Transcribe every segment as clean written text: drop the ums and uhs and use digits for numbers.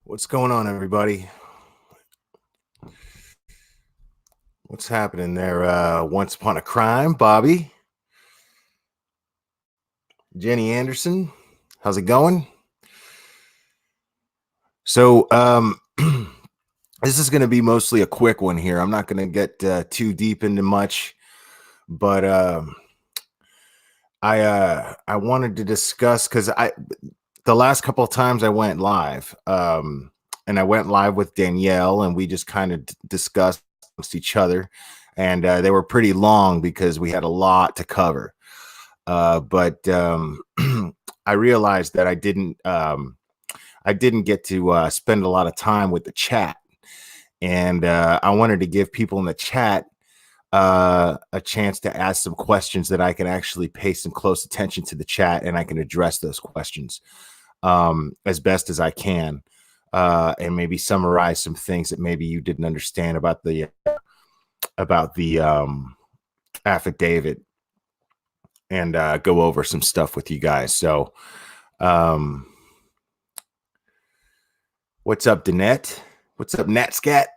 What's going on, everybody? What's happening there? Once Upon a Crime, Bobby, Jenny Anderson. How's it going? So, this is going to be mostly a quick one here. I'm not going to get too deep into much, but I wanted to discuss because the last couple of times I went live, and I went live with Danielle, and we just kind of discussed amongst each other, and they were pretty long because we had a lot to cover. But I realized that I didn't get to spend a lot of time with the chat, and I wanted to give people in the chat a chance to ask some questions that I can actually pay some close attention to the chat, and I can address those questions as best as I can, and maybe summarize some things that maybe you didn't understand about the affidavit, and go over some stuff with you guys. So, um, what's up, Danette? What's up, Natscat?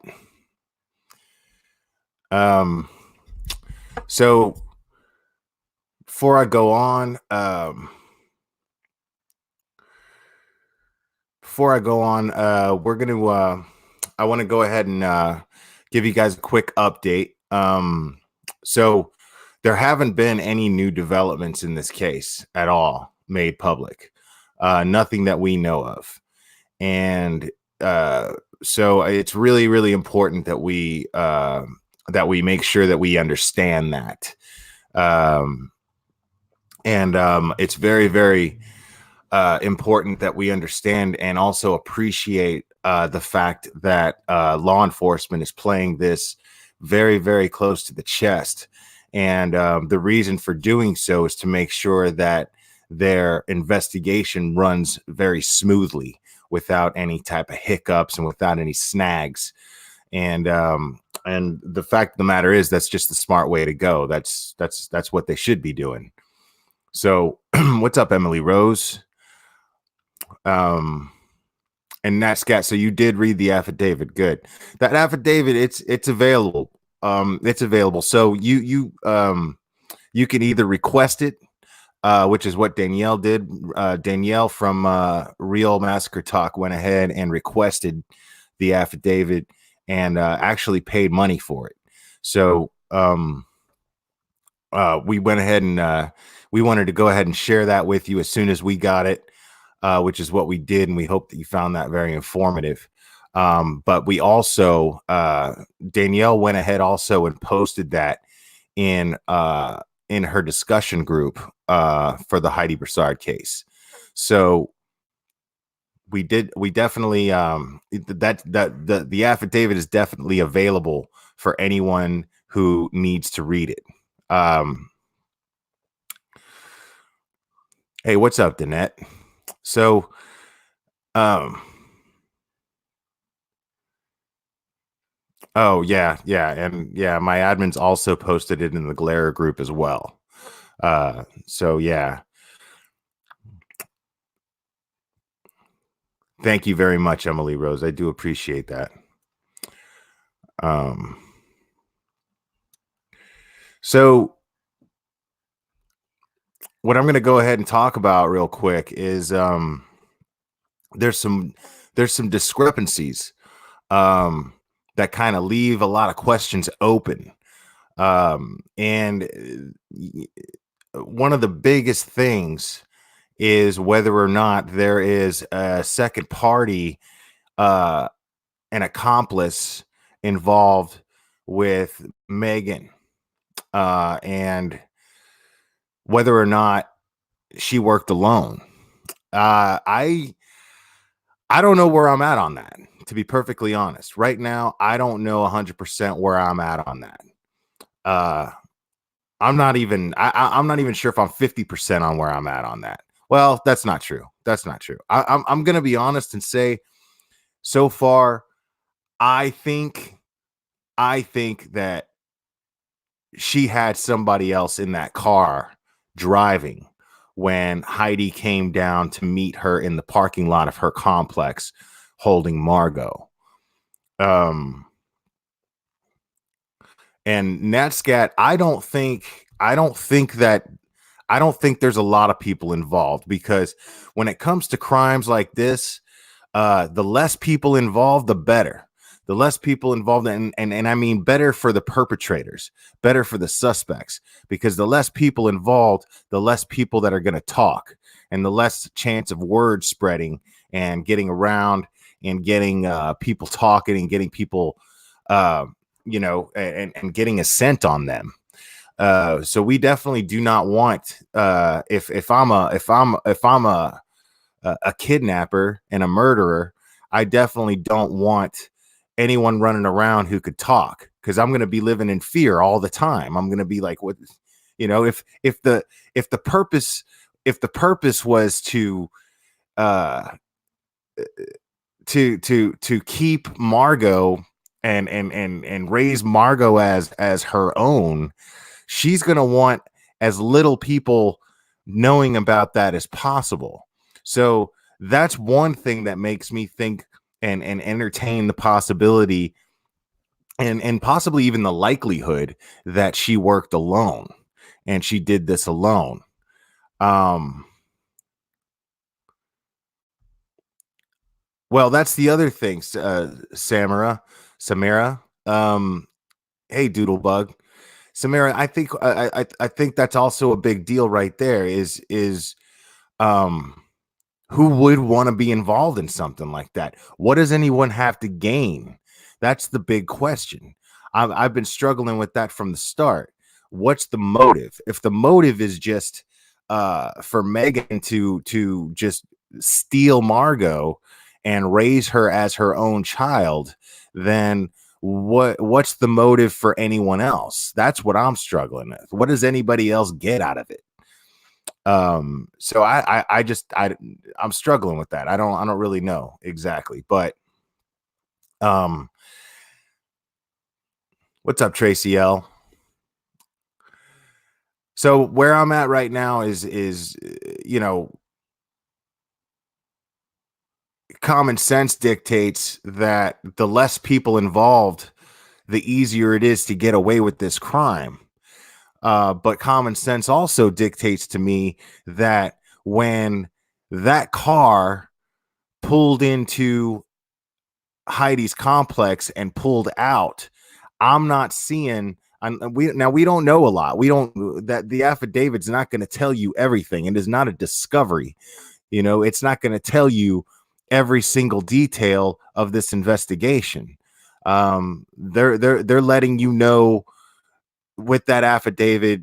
Um, so before I go on, we're gonna. I want to go ahead and give you guys a quick update. So there haven't been any new developments in this case at all made public. Nothing that we know of, and so it's really, really important that we make sure that we understand that. Um, and it's very, very important that we understand and also appreciate the fact that law enforcement is playing this very, very close to the chest. And the reason for doing so is to make sure that their investigation runs very smoothly without any type of hiccups and without any snags. And the fact of the matter is that's just the smart way to go. That's what they should be doing. So what's up, Emily Rose? And Nat Scat, so you did read the affidavit. Good. That affidavit, it's available. It's available. So you can either request it, which is what Danielle did. Danielle from Real Massacre Talk went ahead and requested the affidavit and actually paid money for it. So we went ahead and we wanted to go ahead and share that with you as soon as we got it, which is what we did, and we hope that you found that very informative. But we also, Danielle went ahead also and posted that in her discussion group for the Heidi Broussard case. So we definitely the affidavit is definitely available for anyone who needs to read it. Hey, what's up, Danette? So, oh yeah, and yeah, my admins also posted it in the Glare group as well. So yeah, thank you very much, Emily Rose. I do appreciate that. So what I'm going to go ahead and talk about real quick is there's some discrepancies that kind of leave a lot of questions open. And one of the biggest things is whether or not there is a second party, an accomplice involved with Megan, and whether or not she worked alone. I don't know where I'm at on that, to be perfectly honest. Right now, I don't know 100% where I'm at on that. I'm not even sure if I'm 50% on where I'm at on that. Well, that's not true. That's not true. I'm gonna be honest and say, so far, I think that she had somebody else in that car driving when Heidi came down to meet her in the parking lot of her complex holding Margot. And NatScat, I don't think there's a lot of people involved, because when it comes to crimes like this, the less people involved, the better. The less people involved, and I mean better for the perpetrators, better for the suspects, because the less people involved, the less people that are going to talk, and the less chance of word spreading and getting around and getting people talking and getting people, and getting a scent on them. So we definitely do not want, if I'm a kidnapper and a murderer, I definitely don't want anyone running around who could talk, because I'm going to be living in fear all the time. I'm going to be like, what, if the purpose was to uh to keep Margot and raise Margot as her own, she's going to want as little people knowing about that as possible. So that's one thing that makes me think and entertain the possibility and possibly even the likelihood that she worked alone and she did this alone. Well, that's the other thing, Samara. Hey, Doodlebug. Samara, I think that's also a big deal right there. Is who would want to be involved in something like that? What does anyone have to gain? That's the big question. I've been struggling with that from the start. What's the motive? If the motive is just for Megan to just steal Margot and raise her as her own child, then what's the motive for anyone else? That's what I'm struggling with. What does anybody else get out of it? So I'm struggling with that. I don't really know exactly, but what's up, Tracy L? So where I'm at right now is common sense dictates that the less people involved, the easier it is to get away with this crime. But common sense also dictates to me that when that car pulled into Heidi's complex and pulled out, I'm not seeing. We don't know a lot. We don't, that the affidavit's not going to tell you everything. It is not a discovery. It's not going to tell you every single detail of this investigation. They're letting you know with that affidavit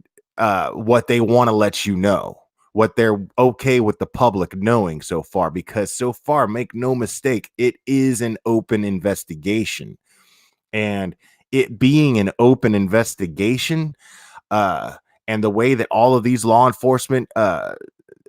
what they want to let you know, what they're okay with the public knowing so far, because so far, make no mistake, it is an open investigation. And it being an open investigation, and the way that all of these law enforcement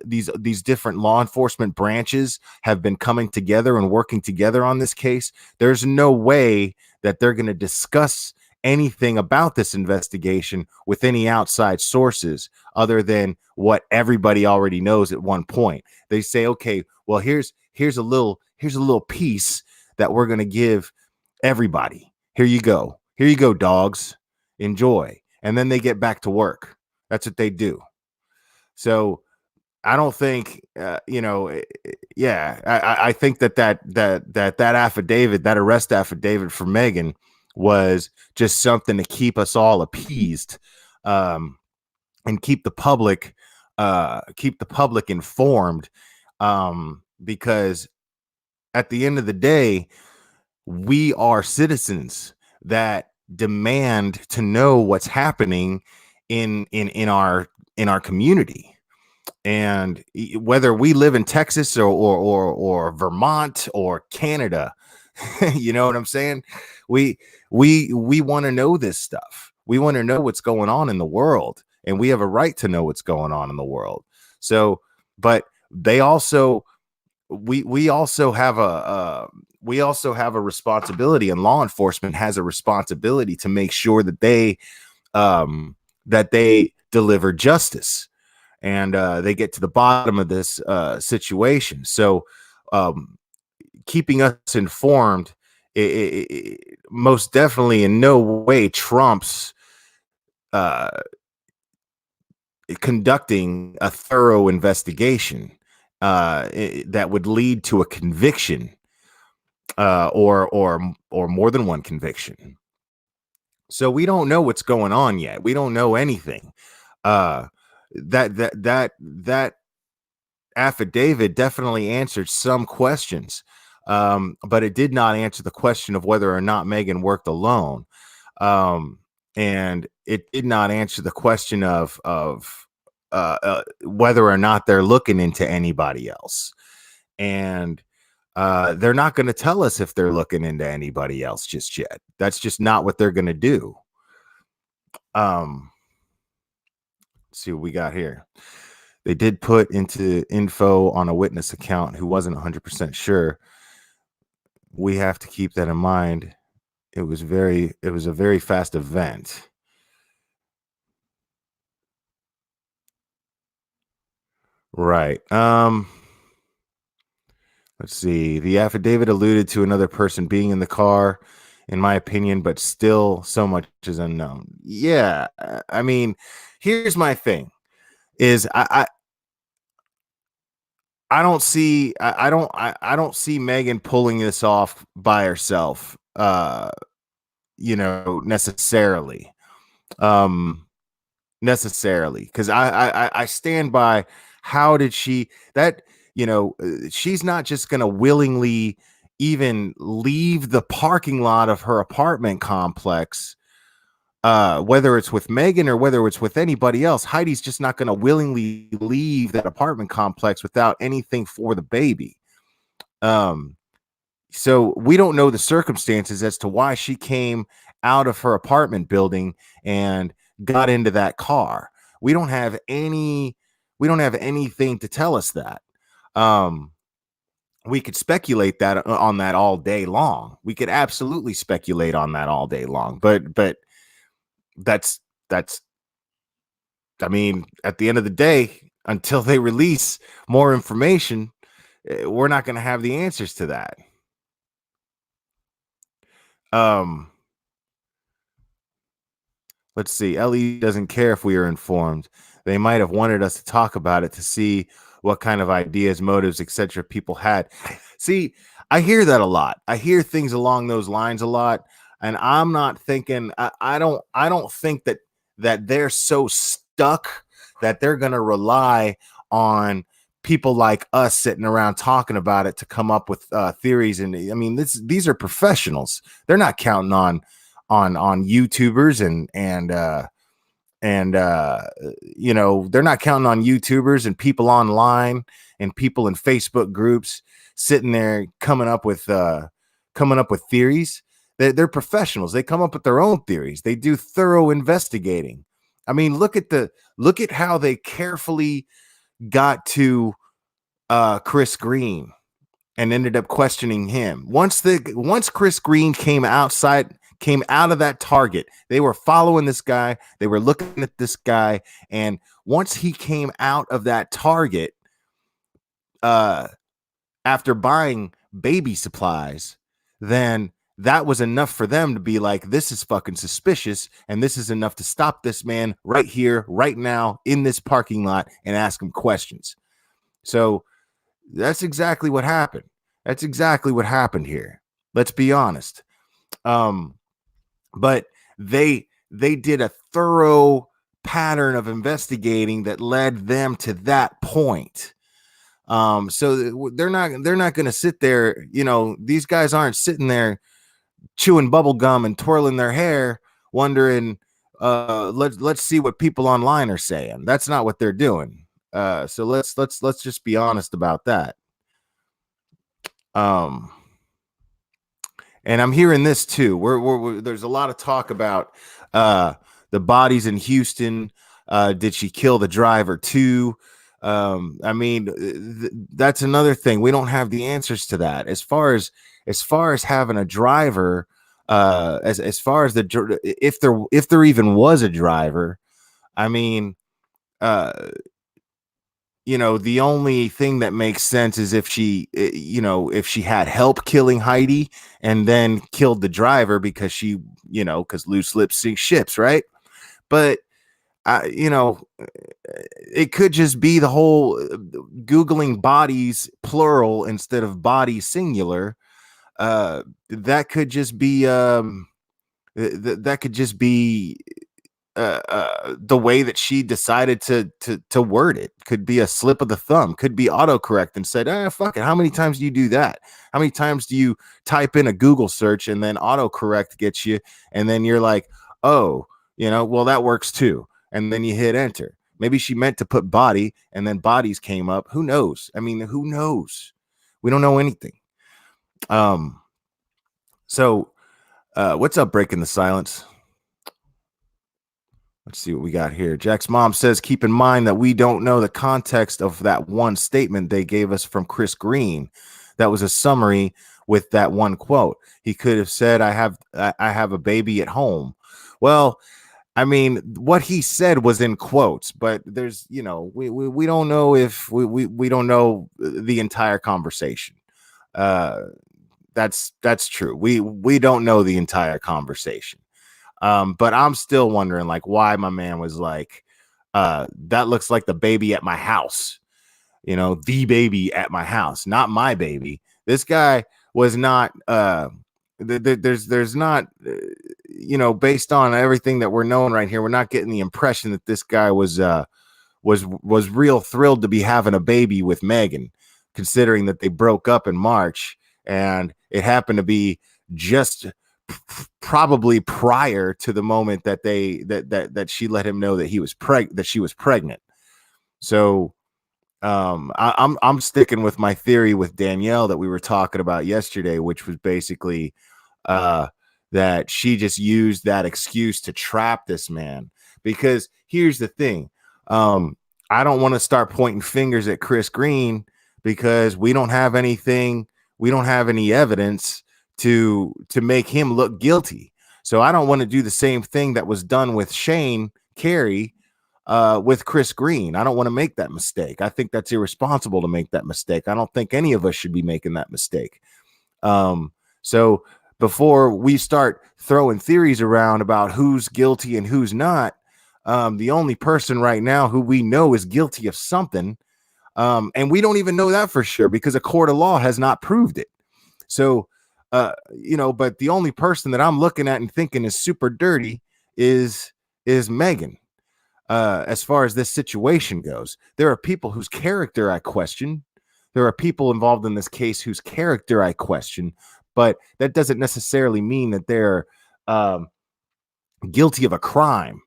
these different law enforcement branches have been coming together and working together on this case, there's no way that they're going to discuss anything about this investigation with any outside sources other than what everybody already knows at one point. They say, okay, well, here's a little piece that we're going to give everybody. Here you go, dogs, enjoy. And then they get back to work. That's what they do. So I don't think, I think that affidavit, that arrest affidavit for Megan, was just something to keep us all appeased, and keep the public informed, because at the end of the day, we are citizens that demand to know what's happening in our community. And whether we live in Texas or Vermont or Canada, you know what I'm saying? We want to know this stuff. We want to know what's going on in the world, and we have a right to know what's going on in the world. So, but they also, we also have a responsibility, and law enforcement has a responsibility to make sure that they deliver justice, and they get to the bottom of this situation. So keeping us informed, most definitely in no way trumps uh, conducting a thorough investigation that would lead to a conviction, or more than one conviction. So we don't know what's going on yet. We don't know anything. Uh, that affidavit definitely answered some questions, but it did not answer the question of whether or not Megan worked alone, um, and it did not answer the question of whether or not they're looking into anybody else, and they're not going to tell us if they're looking into anybody else just yet. That's just not what they're going to do. Let's see what we got here. They did put into info on a witness account who wasn't 100% sure. We have to keep that in mind. It was a very fast event. Right. Let's see. The affidavit alluded to another person being in the car, in my opinion, but still so much is unknown. Yeah. I mean, here's my thing is I don't see I don't see Megan pulling this off by herself, necessarily. Um Necessarily, because I stand by, how did she that she's not just gonna willingly even leave the parking lot of her apartment complex, whether it's with Megan or whether it's with anybody else. Heidi's just not gonna willingly leave that apartment complex without anything for the baby. um so we don't know the circumstances as to why she came out of her apartment building and got into that car. We don't have anything to tell us that. Um, we could speculate that on that all day long. We could absolutely speculate on that all day long. But that's I mean, at the end of the day, until they release more information, we're not going to have the answers to that. Um, Let's see. Ellie doesn't care if we are informed. They might have wanted us to talk about it to see what kind of ideas, motives, etc. people had. See, I hear that a lot. I hear things along those lines a lot, and I'm not thinking. I don't think that they're so stuck that they're going to rely on people like us sitting around talking about it to come up with theories. And I mean, these are professionals. They're not counting on YouTubers and they're not counting on YouTubers and people online and people in Facebook groups sitting there coming up with theories. They're professionals. They come up with their own theories. They do thorough investigating. I mean, look at how they carefully got to Chris Green and ended up questioning him. Once Chris Green came out of that target, they were following this guy, they were looking at this guy, and once he came out of that target, after buying baby supplies, then that was enough for them to be like, this is fucking suspicious, and this is enough to stop this man right here, right now, in this parking lot, and ask him questions. So that's exactly what happened. That's exactly what happened here. Let's be honest. But they did a thorough pattern of investigating that led them to that point. So they're not going to sit there. These guys aren't sitting there chewing bubble gum and twirling their hair, wondering, let's see what people online are saying. That's not what they're doing. So let's just be honest about that. And I'm hearing this too. There's a lot of talk about the bodies in Houston. Did she kill the driver too? I mean, that's another thing. We don't have the answers to that. As far as having a driver, as far as if there even was a driver, I mean, the only thing that makes sense is if she, if she had help killing Heidi and then killed the driver because because loose lips sink ships, right? But it could just be the whole Googling bodies plural instead of body singular. That could just be that could just be the way that she decided to word it. Could be a slip of the thumb, could be autocorrect and said, fuck it. How many times do you do that? How many times do you type in a Google search and then autocorrect gets you? And then you're like, oh, well, that works too. And then you hit enter. Maybe she meant to put body and then bodies came up. Who knows? I mean, who knows? We don't know anything. So what's up, Breaking the Silence? Let's see what we got here. Jack's mom says, keep in mind that we don't know the context of that one statement they gave us from Chris Green. That was a summary with that one quote. He could have said, I have a baby at home. Well, I mean, what he said was in quotes, but there's, we don't know if we don't know the entire conversation. That's true. We don't know the entire conversation. But I'm still wondering, like, why my man was like, that looks like the baby at my house, the baby at my house, not my baby. This guy was not, there's not, based on everything that we're knowing right here, we're not getting the impression that this guy was real thrilled to be having a baby with Megan, considering that they broke up in March and it happened to be just probably prior to the moment that that she let him know that she was pregnant. So I'm sticking with my theory with Danielle that we were talking about yesterday, which was basically that she just used that excuse to trap this man. Because here's the thing, I don't want to start pointing fingers at Chris Green because we don't have anything, we don't have any evidence to make him look guilty. So I don't want to do the same thing that was done with Shane Carey with Chris Green. I don't want to make that mistake. I think that's irresponsible to make that mistake. I don't think any of us should be making that mistake. So before we start throwing theories around about who's guilty and who's not, the only person right now who we know is guilty of something, and we don't even know that for sure because a court of law has not proved it. So but the only person that I'm looking at and thinking is super dirty is Megan. As far as this situation goes, there are people whose character I question. There are people involved in this case whose character I question, but that doesn't necessarily mean that they're guilty of a crime.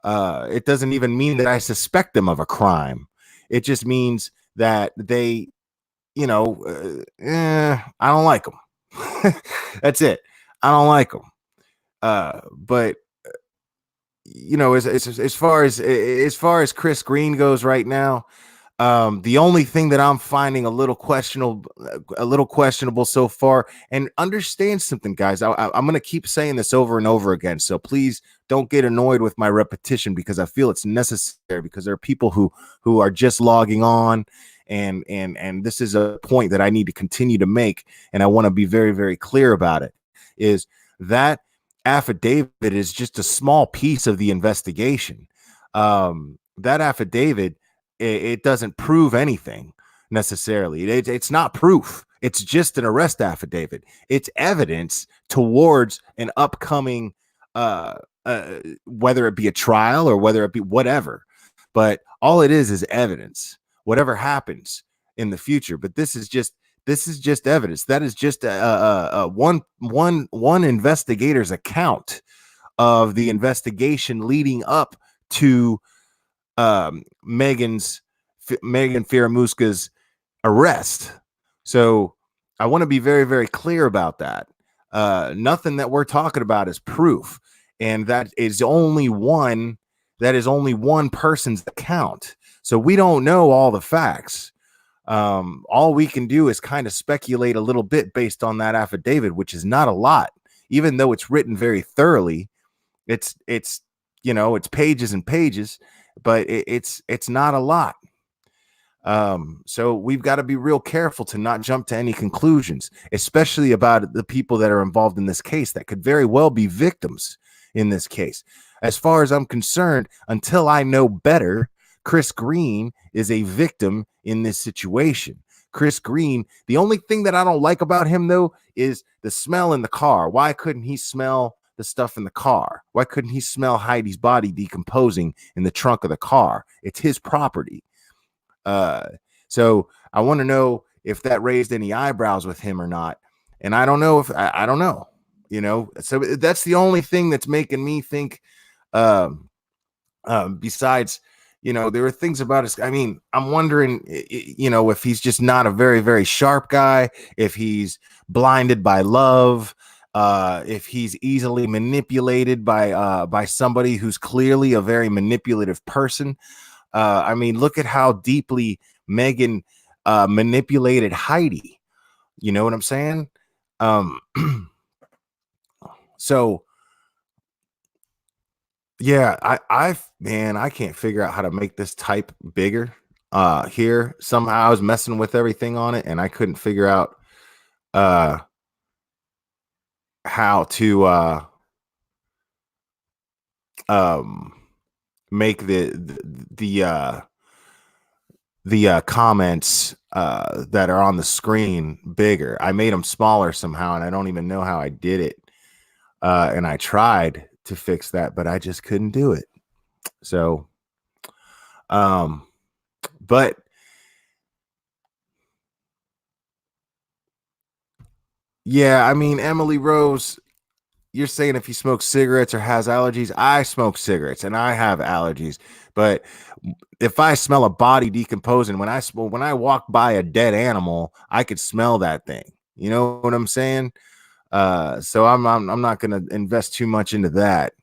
It doesn't even mean that I suspect them of a crime. It just means that they, I don't like them. That's it. I don't like them. But as far as Chris Green goes right now, the only thing that I'm finding a little questionable so far, and understand something, guys. I'm going to keep saying this over and over again. So please don't get annoyed with my repetition because I feel it's necessary, because there are people who are just logging on. And this is a point that I need to continue to make, and I want to be very, very clear about it, is that affidavit is just a small piece of the investigation. That affidavit, it doesn't prove anything necessarily. It's not proof. It's just an arrest affidavit. It's evidence towards an upcoming, whether it be a trial or whether it be whatever. But all it is evidence. Whatever happens in the future, but this is just evidence. That is just one investigator's account of the investigation leading up to Megan Firamuska's arrest. So I want to be very, very clear about that. Nothing that we're talking about is proof, and that is only one person's account. So we don't know all the facts. All we can do is kind of speculate a little bit based on that affidavit, which is not a lot, even though it's written very thoroughly. It's pages and pages, but it's not a lot. So we've got to be real careful to not jump to any conclusions, especially about the people that are involved in this case that could very well be victims in this case. As far as I'm concerned, until I know better, Chris Green is a victim in this situation. Chris Green, the only thing that I don't like about him, though, is the smell in the car. Why couldn't he smell the stuff in the car? Why couldn't he smell Heidi's body decomposing in the trunk of the car? It's his property. So I want to know if that raised any eyebrows with him or not. And I don't know if I don't know, so that's the only thing that's making me think, besides, there are things about us. I mean, I'm wondering, if he's just not a very, very sharp guy, if he's blinded by love, if he's easily manipulated by somebody who's clearly a very manipulative person. I mean, look at how deeply Megan manipulated Heidi. You know what I'm saying? So yeah, I can't figure out how to make this type bigger. Here somehow I was messing with everything on it, and I couldn't figure out how to make the comments that are on the screen bigger. I made them smaller somehow, and I don't even know how I did it. And I tried to fix that, but I just couldn't do it. So, but yeah, I mean, Emily Rose, you're saying if he smokes cigarettes or has allergies. I smoke cigarettes and I have allergies, but if I smell a body decomposing, when I walk by a dead animal, I could smell that thing. You know what I'm saying? So I'm not going to invest too much into that.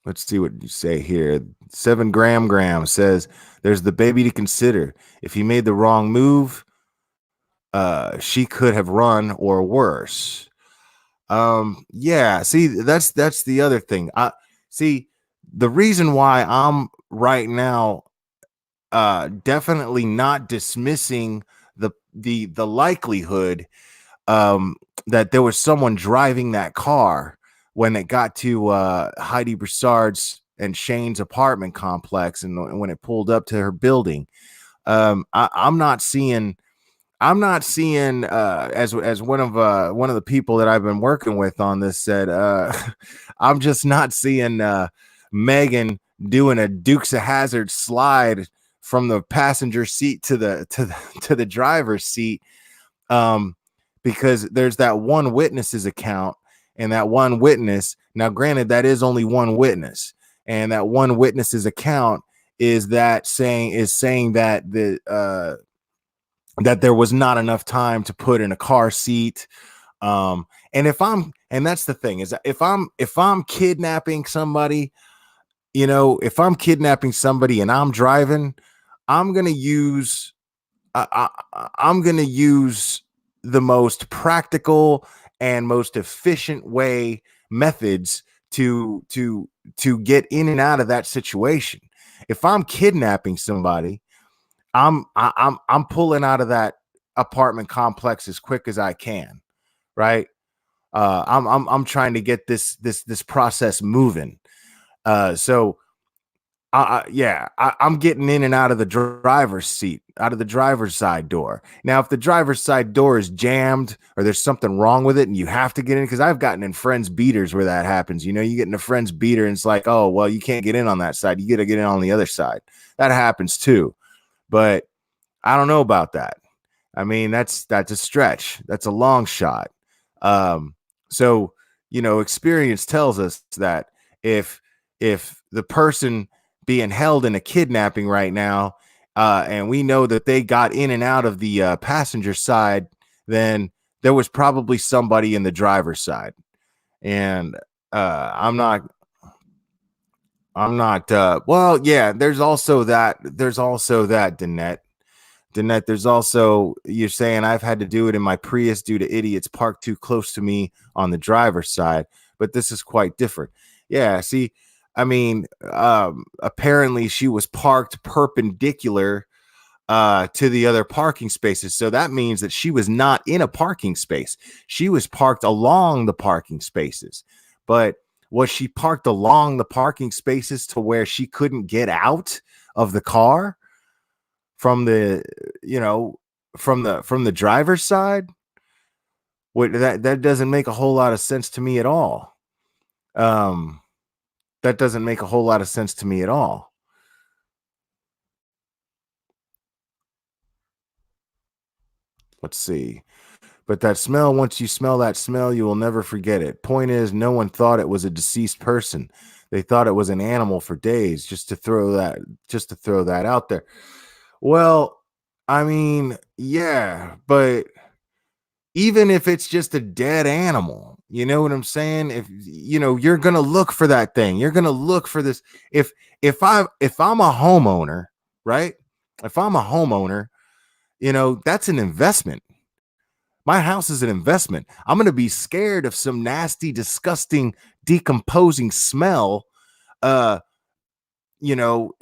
Let's see what you say here. 7 Gram says there's the baby to consider. If he made the wrong move, she could have run or worse. Yeah, see, that's the other thing. I see the reason why I'm right now definitely not dismissing the likelihood that there was someone driving that car when it got to Heidi Broussard's and Shane's apartment complex, and when it pulled up to her building. I'm not seeing as one of the people that I've been working with on this said, I'm just not seeing Megan doing a Dukes of Hazzard slide from the passenger seat to the driver's seat, because there's that one witness's account, and that one witness, now granted that is only one witness, and that one witness's account is saying that that there was not enough time to put in a car seat. And that's the thing, is that if I'm kidnapping somebody, if I'm kidnapping somebody and I'm driving, I'm going to use the most practical and most efficient methods to get in and out of that situation. If I'm kidnapping somebody, I'm pulling out of that apartment complex as quick as I can, right? I'm trying to get this process moving. So I'm getting in and out of the driver's seat, out of the driver's side door. Now, if the driver's side door is jammed or there's something wrong with it and you have to get in, because I've gotten in friends' beaters where that happens. You get in a friend's beater and it's like, oh, well, you can't get in on that side. You got to get in on the other side. That happens too. But I don't know about that. I mean, that's a stretch. That's a long shot. So, experience tells us that if the person being held in a kidnapping right now, and we know that they got in and out of the passenger side, then there was probably somebody in the driver's side. And I'm not well, yeah, there's also that, Danette, there's also, you're saying I've had to do it in my Prius due to idiots parked too close to me on the driver's side, but this is quite different. Yeah, see, I mean, apparently she was parked perpendicular to the other parking spaces. So that means that she was not in a parking space. She was parked along the parking spaces. But was she parked along the parking spaces to where she couldn't get out of the car from the, you know, from the driver's side? What that doesn't make a whole lot of sense to me at all. Um, that doesn't make a whole lot of sense to me at all. Let's see. But that smell, once you smell that smell, you will never forget it. Point is, no one thought it was a deceased person. They thought it was an animal for days, just to throw that out there. Well, I mean, yeah, but even if it's just a dead animal, you know what I'm saying? If you know, you're gonna look for that thing. You're gonna look for this. If I'm a homeowner, right? If I'm a homeowner, you know, that's an investment. My house is an investment. I'm going to be scared of some nasty, disgusting, decomposing smell, uh, you know,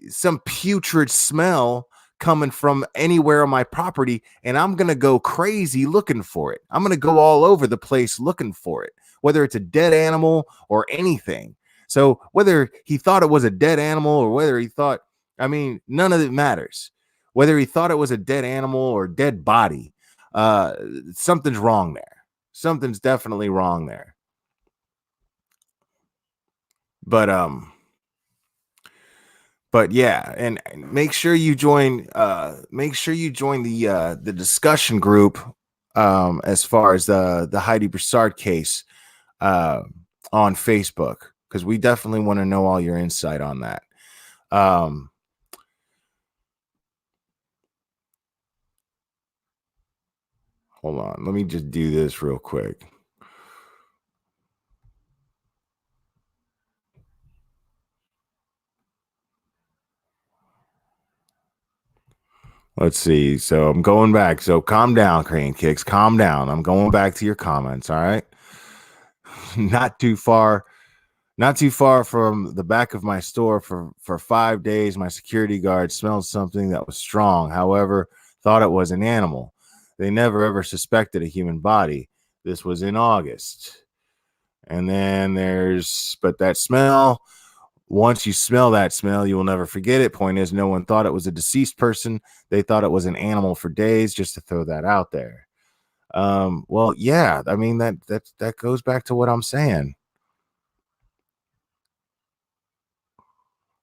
some putrid smell coming from anywhere on my property, and I'm going to go crazy looking for it. I'm going to go all over the place looking for it, whether it's a dead animal or anything. So whether he thought it was a dead animal or whether he thought, I mean, none of it matters. Whether he thought it was a dead animal or dead body, uh, something's wrong there. Something's definitely wrong there. But yeah, and make sure you join the discussion group as far as the Heidi Broussard case uh on Facebook, because we definitely want to know all your insight on that. um Hold on, let me just do this real quick. Let's see. So I'm going back. So calm down, Crane Kicks. Calm down. I'm going back to your comments. All right. Not too far. Not too far from the back of my store for 5 days, my security guard smelled something that was strong. However, thought it was an animal. They never ever suspected a human body. This was in August. And then but that smell, once you smell that smell, you will never forget it. Point is, no one thought it was a deceased person. They thought it was an animal for days, just to throw that out there. Well, yeah, I mean, that goes back to what I'm saying.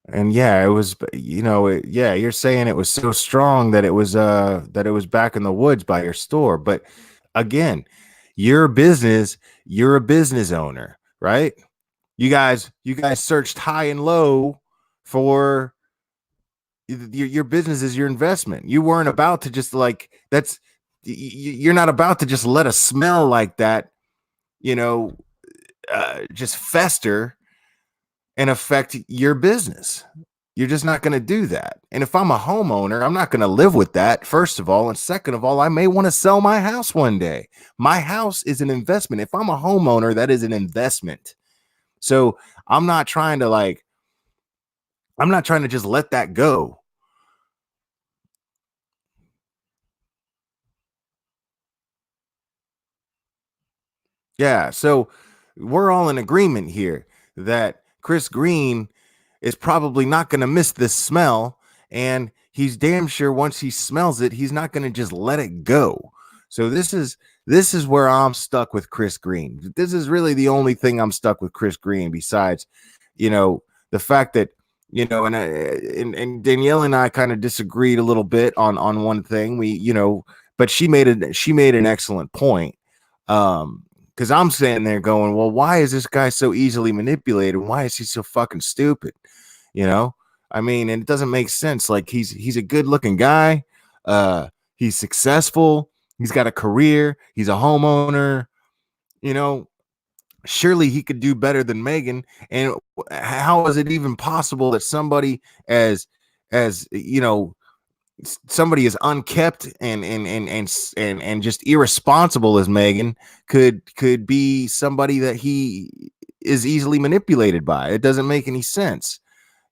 And yeah, it was, yeah, you're saying it was so strong that it was back in the woods by your store. But again, you're a business owner, right? You guys searched high and low for your business is your investment. You weren't about to just like you're not about to just let a smell like that, you know, just fester and affect your business. You're just not going to do that. And if I'm a homeowner, I'm not going to live with that, first of all. And second of all, I may want to sell my house one day. My house is an investment. If I'm a homeowner, that is an investment. So I'm not trying to just let that go. Yeah. So we're all in agreement here that Chris Green is probably not going to miss this smell. And he's damn sure once he smells it, he's not going to just let it go. So this is where I'm stuck with Chris Green. This is really the only thing I'm stuck with Chris Green, besides, the fact that, and Danielle and I kind of disagreed a little bit on one thing. But she made an excellent point. Because I'm sitting there going, well, why is this guy so easily manipulated? Why is he so fucking stupid? You know, I mean, and it doesn't make sense. Like he's a good looking guy. He's successful. He's got a career. He's a homeowner. You know, surely he could do better than Megan. And how is it even possible that somebody as somebody as unkept and just irresponsible as Megan could be somebody that he is easily manipulated by. It doesn't make any sense.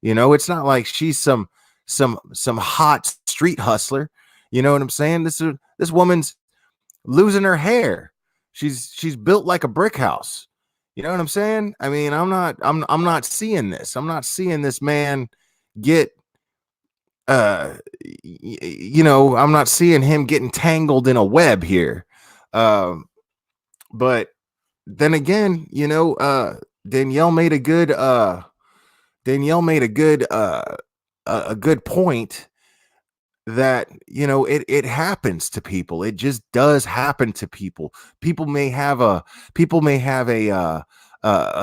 It's not like she's some hot street hustler. You know what I'm saying? This woman's losing her hair. She's built like a brick house. You know what I'm saying? I mean, I'm not seeing this. I'm not seeing this man get I'm not seeing him getting tangled in a web here. But then again, Danielle made a good a good point that it happens to people. It just does happen to people. People may have a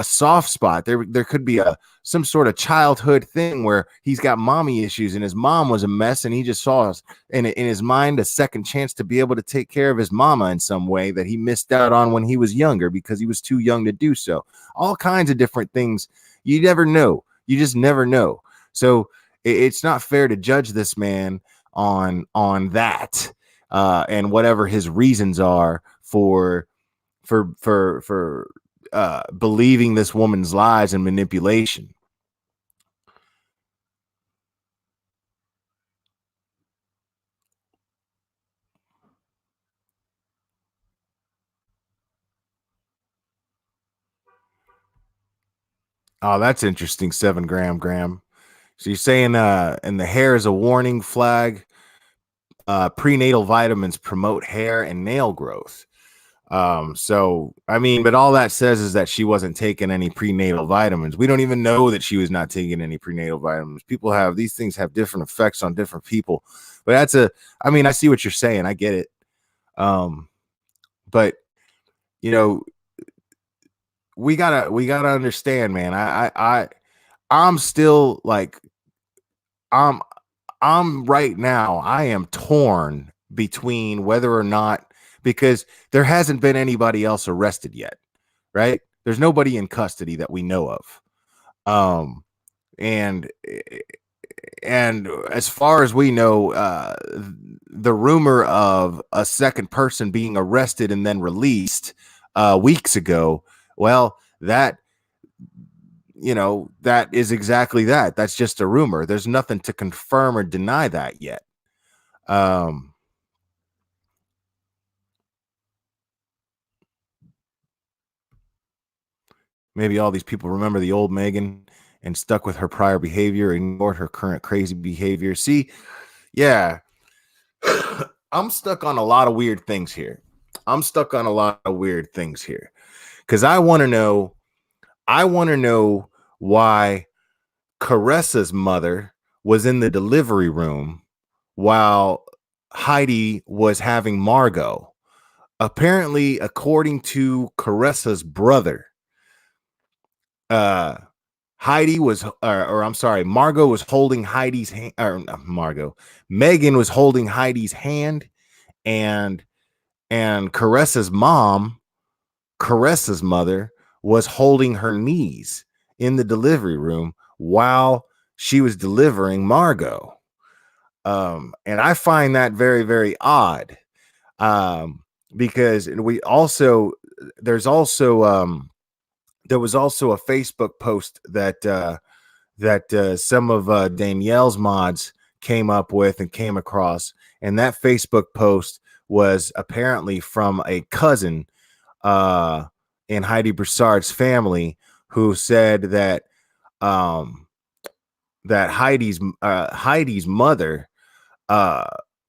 soft spot. There could be some sort of childhood thing where he's got mommy issues and his mom was a mess, and he just saw in his mind a second chance to be able to take care of his mama in some way that he missed out on when he was younger because he was too young to do so. All kinds of different things. You never know. You just never know. So it's not fair to judge this man on that and whatever his reasons are for believing this woman's lies and manipulation. Oh, that's interesting. 7 gram. So you're saying and the hair is a warning flag. Prenatal vitamins promote hair and nail growth. So I mean, but all that says is that she wasn't taking any prenatal vitamins. We don't even know that she was not taking any prenatal vitamins. These things have different effects on different people. But I mean, I see what you're saying. I get it. But we gotta understand, man. I'm still like I'm right now. I am torn between whether or not, because there hasn't been anybody else arrested yet, right? There's nobody in custody that we know of. And as far as we know, the rumor of a second person being arrested and then released weeks ago, well, that is exactly that. That's just a rumor. There's nothing to confirm or deny that yet. Maybe all these people remember the old Megan and stuck with her prior behavior, ignored her current crazy behavior. See, yeah, I'm stuck on a lot of weird things here. Because I want to know why Caressa's mother was in the delivery room while Heidi was having Margot. Apparently, according to Caressa's brother, Heidi was, or I'm sorry, Margot was holding Heidi's hand, or Megan was holding Heidi's hand, and Caressa's mother, was holding her knees in the delivery room while she was delivering Margot. And I find that very, very odd. Because there was also a Facebook post that some of Danielle's mods came up with and came across, and that Facebook post was apparently from a cousin in Heidi Broussard's family, who said that that Heidi's mother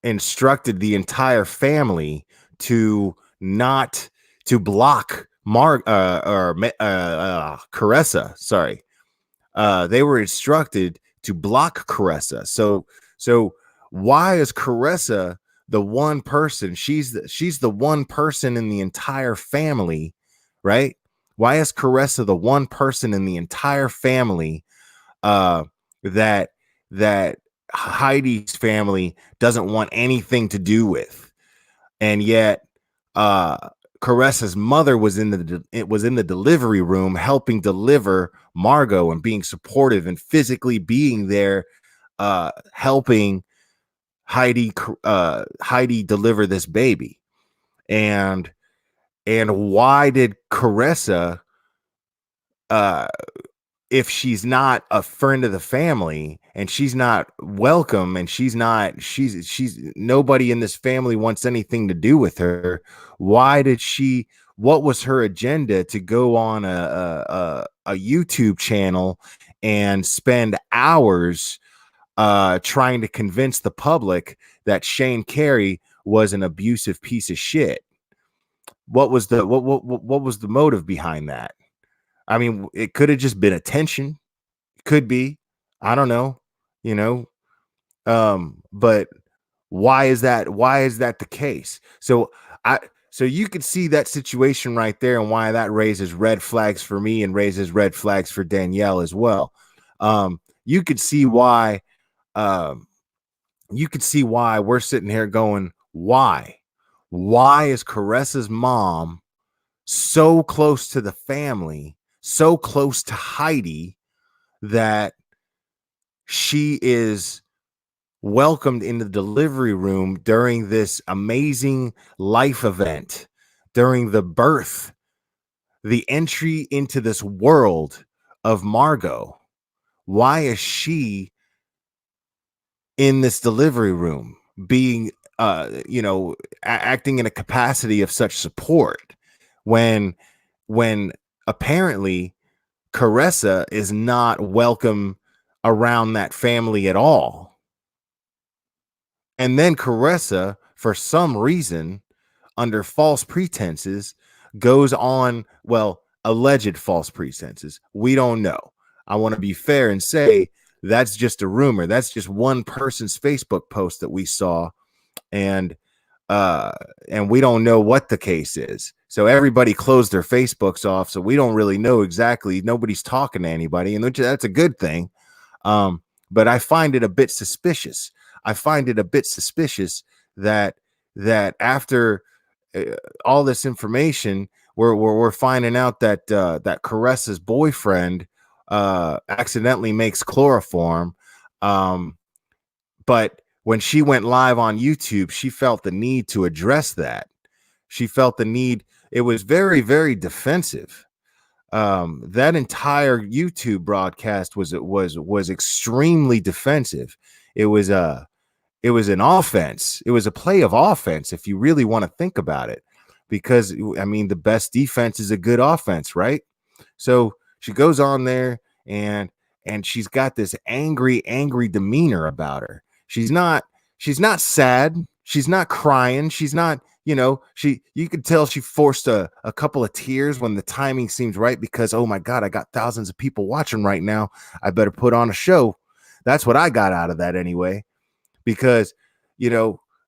instructed the entire family to block Caressa. Sorry, they were instructed to block Caressa. So why is Caressa the one person? She's the one person in the entire family, right? Why is Caressa the one person in the entire family that Heidi's family doesn't want anything to do with? And yet Caressa's mother was in the delivery room helping deliver Margot and being supportive and physically being there, helping Heidi deliver this baby. And why did Caressa uh if she's not a friend of the family and she's not welcome and she's nobody in this family wants anything to do with her, why did she what was her agenda to go on a YouTube channel and spend hours trying to convince the public that Shane Carey was an abusive piece of shit? What was the what was the motive behind that? I mean, it could have just been attention. Could be. I don't know, you know. But why is that the case? I so you could see that situation right there and why that raises red flags for me and raises red flags for Danielle as well. You could see why um you could see why we're sitting here going, why? Why is Caressa's mom so close to the family, so close to Heidi that she is welcomed in the delivery room during this amazing life event, during the birth, the entry into this world of Margot? Why is she in this delivery room being, acting in a capacity of such support when, when apparently Caressa is not welcome around that family at all? And then Caressa, for some reason, under false pretenses, goes on, well, alleged false pretenses. We don't know. I want to be fair and say that's just a rumor. That's just one person's Facebook post that we saw. And uh and we don't know what the case is. So everybody closed their Facebooks off. So we don't really know exactly. Nobody's talking to anybody, and that's a good thing. But I find it a bit suspicious. I find it a bit suspicious that after all this information, we're finding out that that Caressa's boyfriend accidentally makes chloroform. Um, but when she went live on YouTube, she felt the need to address that. She felt the need. It was very, very defensive. That entire YouTube broadcast was extremely defensive. It was it was an offense. It was a play of offense if you really want to think about it, because I mean the best defense is a good offense, right? So she goes on there and she's got this angry demeanor about her. She's not sad. She's not crying. She's not, you could tell she forced a couple of tears when the timing seems right, because, oh my God, I got thousands of people watching right now. I better put on a show. That's what I got out of that anyway, because,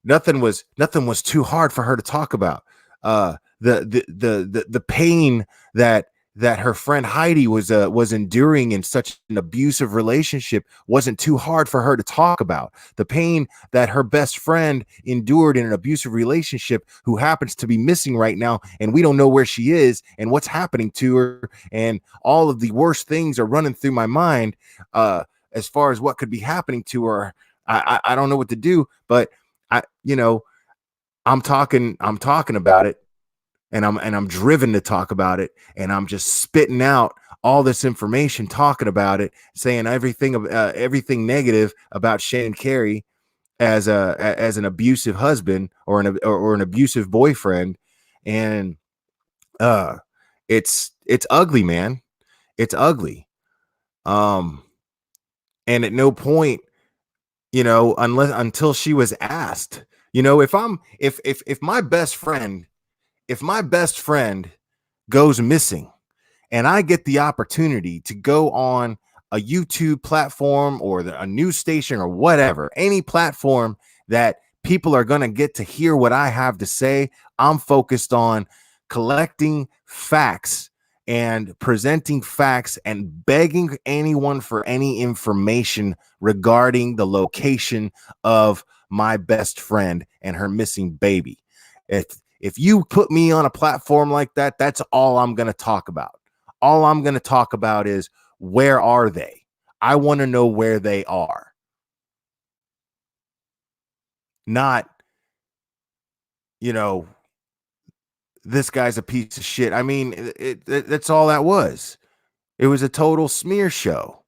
nothing was too hard for her to talk about. The pain that her friend Heidi was enduring in such an abusive relationship wasn't too hard for her to talk about. The pain that her best friend endured in an abusive relationship, who happens to be missing right now, and we don't know where she is and what's happening to her, and all of the worst things are running through my mind as far as what could be happening to her. I don't know what to do, but I'm talking about it, and I'm driven to talk about it, and I'm just spitting out all this information, talking about it, saying everything negative about Shane Carey as as an abusive husband, or an abusive boyfriend. And uh it's ugly, man. It's ugly. um and at no point, until she was asked, if my best friend, goes missing, and I get the opportunity to go on a YouTube platform, or a news station, or whatever, any platform that people are going to get to hear what I have to say, I'm focused on collecting facts and presenting facts and begging anyone for any information regarding the location of my best friend and her missing baby. If you put me on a platform like that, that's all I'm going to talk about. All I'm going to talk about is, where are they? I want to know where they are. Not, you know, this guy's a piece of shit. I mean, that's all that was. It was a total smear show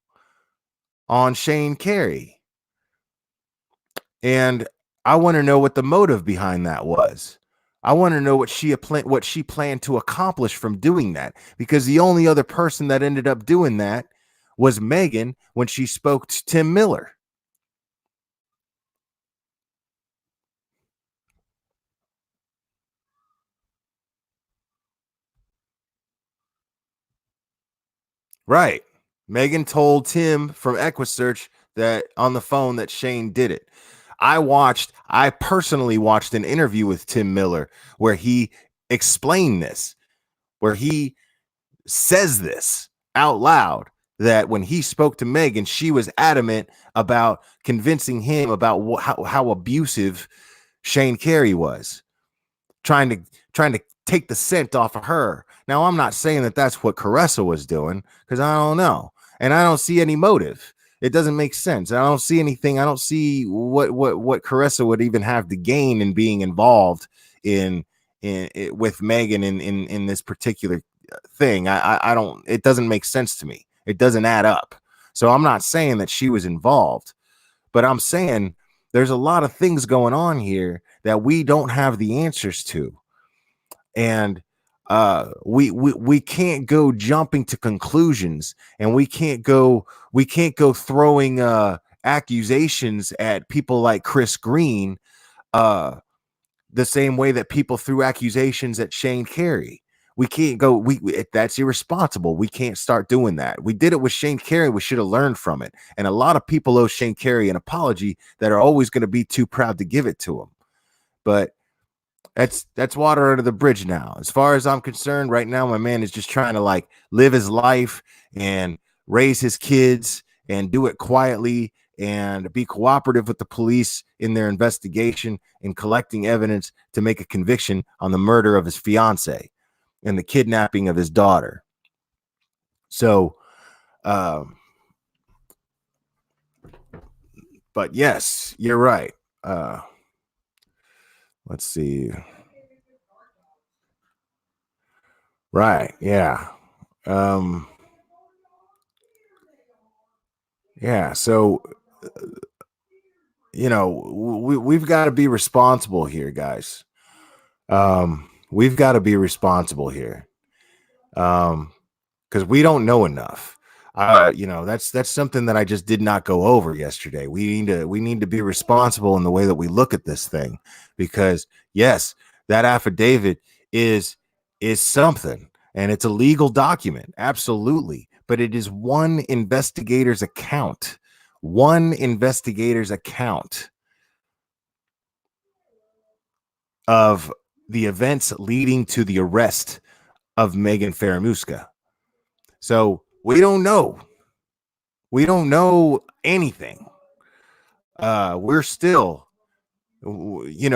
on Shane Carey. And I want to know what the motive behind that was. I want to know what she planned to accomplish from doing that, because the only other person that ended up doing that was Megan when she spoke to Tim Miller. Right. Megan told Tim from EquiSearch that on the phone that Shane did it. I personally watched an interview with Tim Miller where he explained this, where he says this out loud, that when he spoke to Megan, she was adamant about convincing him about how abusive Shane Carey was, trying to take the scent off of her. Now, I'm not saying that that's what Caressa was doing, because I don't know, and I don't see any motive. It doesn't make sense. I don't see anything. I don't see what Caressa would even have to gain in being involved in with Megan in this particular thing. I don't. It doesn't make sense to me. It doesn't add up. So I'm not saying that she was involved, but I'm saying there's a lot of things going on here that we don't have the answers to, and we can't go jumping to conclusions, and we can't go throwing accusations at people like Chris Green the same way that people threw accusations at Shane Carey. We can't go. That's irresponsible. We can't start doing that. We did it with Shane Carey. We should have learned from it. And a lot of people owe Shane Carey an apology that are always going to be too proud to give it to him. But that's water under the bridge now. As far as I'm concerned, right now, my man is just trying to like live his life and raise his kids and do it quietly and be cooperative with the police in their investigation and collecting evidence to make a conviction on the murder of his fiance and the kidnapping of his daughter. So, but yes, you're right. Let's see. Right. Yeah. Yeah. So, we've got to be responsible here, guys. We've got to be responsible here. Because we don't know enough. That's something that I just did not go over yesterday. We need to be responsible in the way that we look at this thing, because yes, that affidavit is something, and it's a legal document, absolutely, but it is one investigator's account of the events leading to the arrest of Megan Faramuska. So we don't know anything. We're still, we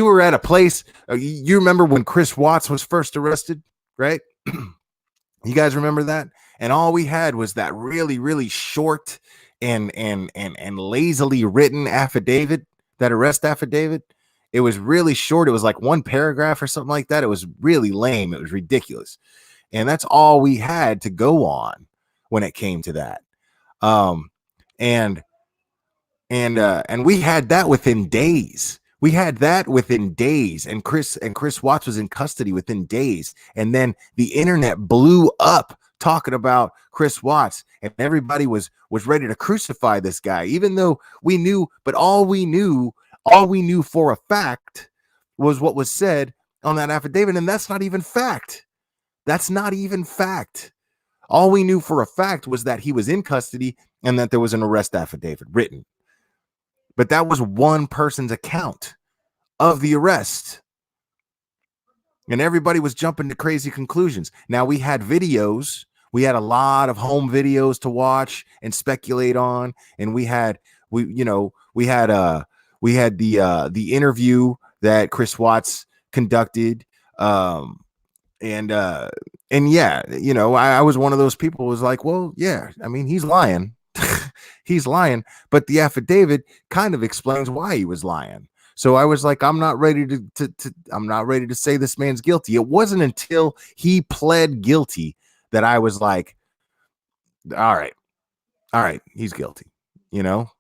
were at a place. You remember when Chris Watts was first arrested, right? You guys remember that? And all we had was that really, really short and lazily written affidavit, that arrest affidavit. It was really short. It was like one paragraph or something like that. It was really lame. It was ridiculous. And that's all we had to go on when it came to that. And we had that within days. And Chris Watts was in custody within days. And then the internet blew up talking about Chris Watts, and everybody was ready to crucify this guy, even though we knew. But all we knew for a fact was what was said on that affidavit, and that's not even fact. All we knew for a fact was that he was in custody and that there was an arrest affidavit written. But that was one person's account of the arrest. And everybody was jumping to crazy conclusions. Now, we had videos. We had a lot of home videos to watch and speculate on. And we had the interview that Chris Watts conducted. And yeah, I was one of those people who was like, well, yeah, I mean, he's lying. He's lying, but the affidavit kind of explains why he was lying. So I was like, I'm not ready to say this man's guilty. It wasn't until he pled guilty that I was like, All right. All right. He's guilty. You know,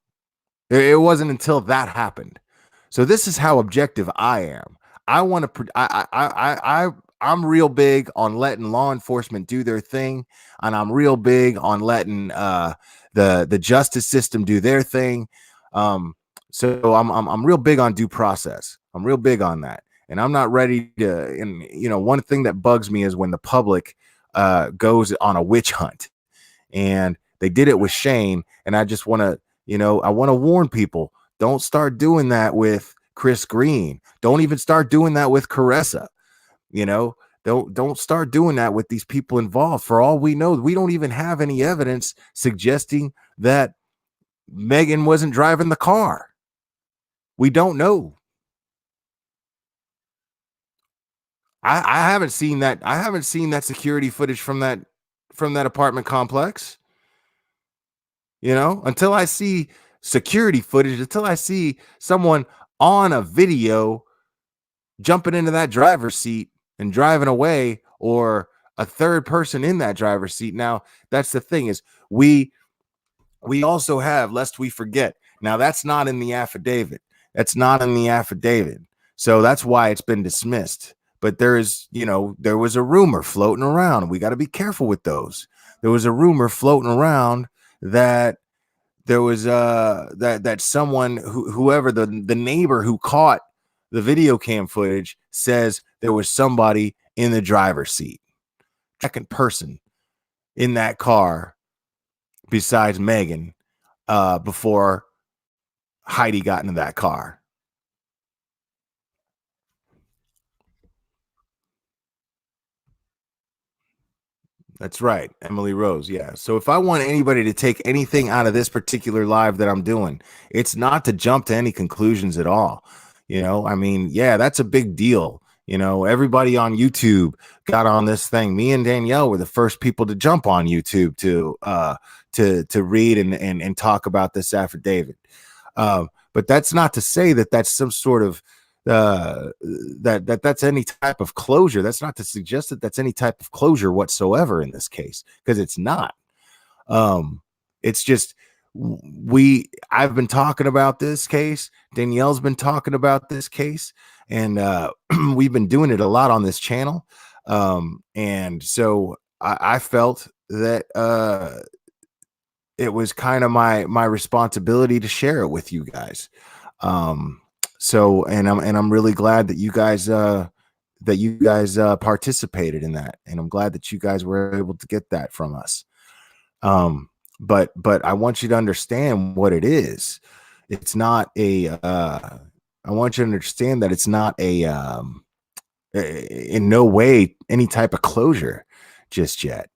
it wasn't until that happened. So this is how objective I am. I want to. I'm real big on letting law enforcement do their thing, and I'm real big on letting the justice system do their thing. Um, so I'm real big on due process. I'm real big on that, and I'm not ready to. And one thing that bugs me is when the public goes on a witch hunt, and they did it with Shane, and I just want to, I want to warn people: don't start doing that with Chris Green. Don't even start doing that with Caressa. You know, don't start doing that with these people involved. For all we know, we don't even have any evidence suggesting that Megan wasn't driving the car. We don't know. I haven't seen that. I haven't seen that security footage from that apartment complex. Until I see security footage, until I see someone on a video jumping into that driver's seat and driving away, or a third person in that driver's seat. Now, that's the thing, is we also have, lest we forget, now that's not in the affidavit. That's not in the affidavit. So that's why it's been dismissed. But there was a rumor floating around. We got to be careful with those. There was a rumor floating around that there was that someone, whoever the neighbor who caught the video cam footage, says there was somebody in the driver's seat, second person in that car besides Megan, before Heidi got into that car. That's right, Emily Rose. Yeah. So if I want anybody to take anything out of this particular live that I'm doing, it's not to jump to any conclusions at all. I mean, yeah, that's a big deal. Everybody on YouTube got on this thing. Me and Danielle were the first people to jump on YouTube to read and talk about this affidavit. But that's not to say that that's some sort of that's any type of closure. That's not to suggest that that's any type of closure whatsoever in this case, because it's not. It's just I've been talking about this case. Danielle's been talking about this case, and we've been doing it a lot on this channel. And so I felt that it was kind of my responsibility to share it with you guys. So I'm really glad that you guys participated in that, and I'm glad that you guys were able to get that from us. But I want you to understand what it is. It's not a I want you to understand that it's not in no way any type of closure just yet.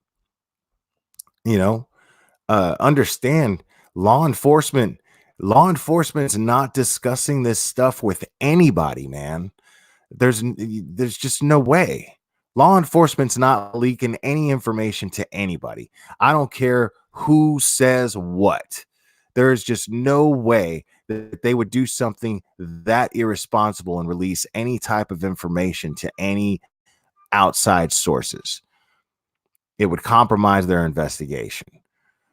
Understand, law enforcement's not discussing this stuff with anybody, man. There's just no way. Law enforcement's not leaking any information to anybody. I don't care who says what. There's just no way that they would do something that irresponsible and release any type of information to any outside sources. It would compromise their investigation.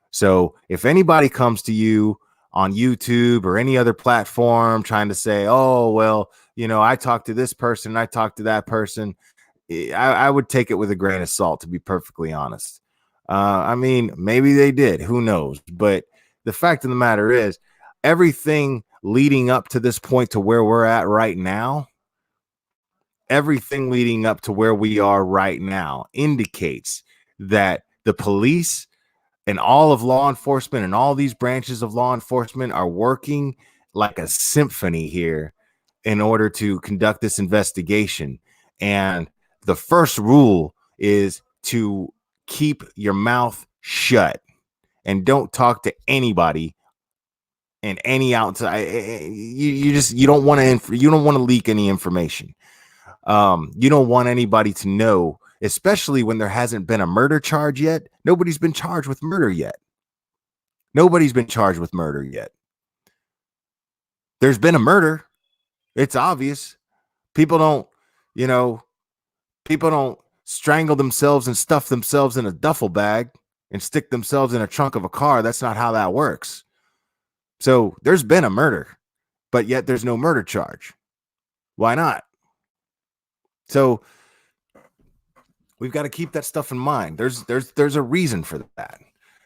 So if anybody comes to you on YouTube or any other platform trying to say, oh, well, I talked to this person, I talked to that person, I would take it with a grain of salt, to be perfectly honest. I mean, maybe they did, who knows? But the fact of the matter is, everything leading up to this point, to where we're at right now, everything leading up to where we are right now indicates that the police and all of law enforcement and all these branches of law enforcement are working like a symphony here in order to conduct this investigation. And the first rule is to keep your mouth shut and don't talk to anybody and any outside. You don't want to leak any information. You don't want anybody to know, especially when there hasn't been a murder charge yet. Nobody's been charged with murder yet. Nobody's been charged with murder yet. There's been a murder. It's obvious. People don't strangle themselves and stuff themselves in a duffel bag and stick themselves in a trunk of a car. That's not how that works. So there's been a murder, but yet there's no murder charge. Why not? So we've got to keep that stuff in mind. There's a reason for that.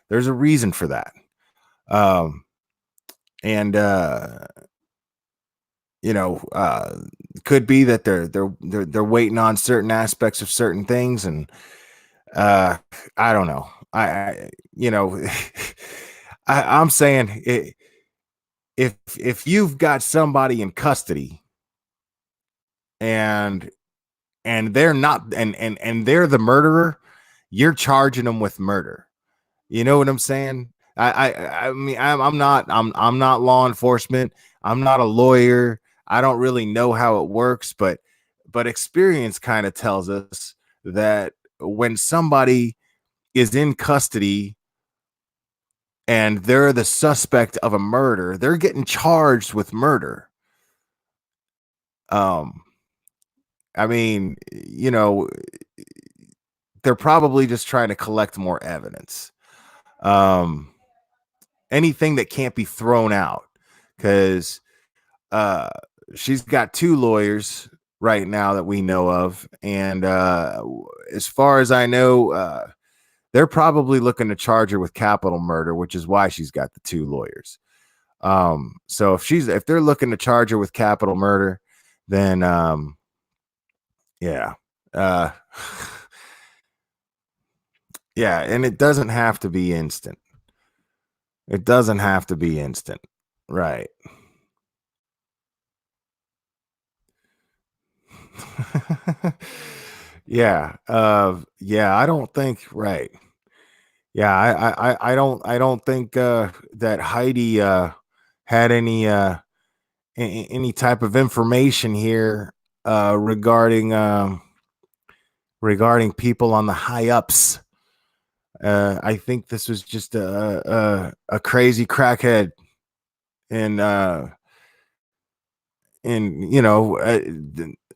There's a reason for that. And could be that they're waiting on certain aspects of certain things, and I don't know. I'm saying if you've got somebody in custody and they're not and they're the murderer, you're charging them with murder. You know what I'm saying? I mean, I'm not law enforcement. I'm not a lawyer. I don't really know how it works, but experience kind of tells us that when somebody is in custody and they're the suspect of a murder, they're getting charged with murder. I mean, they're probably just trying to collect more evidence. Anything that can't be thrown out, because she's got 2 lawyers right now that we know of, and as far as I know, they're probably looking to charge her with capital murder, which is why she's got the 2 lawyers. So if they're looking to charge her with capital murder, then yeah. Yeah, and it doesn't have to be instant. It doesn't have to be instant. Right. Yeah. I don't think right. Yeah, I don't think that Heidi had any type of information here regarding people on the high ups. I think this was just a crazy crackhead, and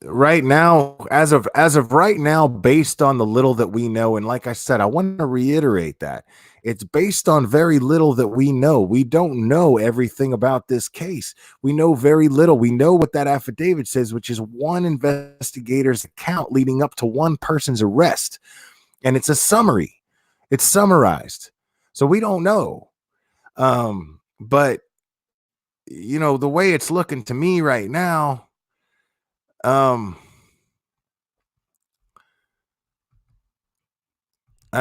right now, as of right now, based on the little that we know, and like I said, I want to reiterate that it's based on very little that we know. We don't know everything about this case. We know very little. We know what that affidavit says, which is one investigator's account leading up to one person's arrest, and it's a summary. It's summarized, so we don't know. But the way it's looking to me right now, I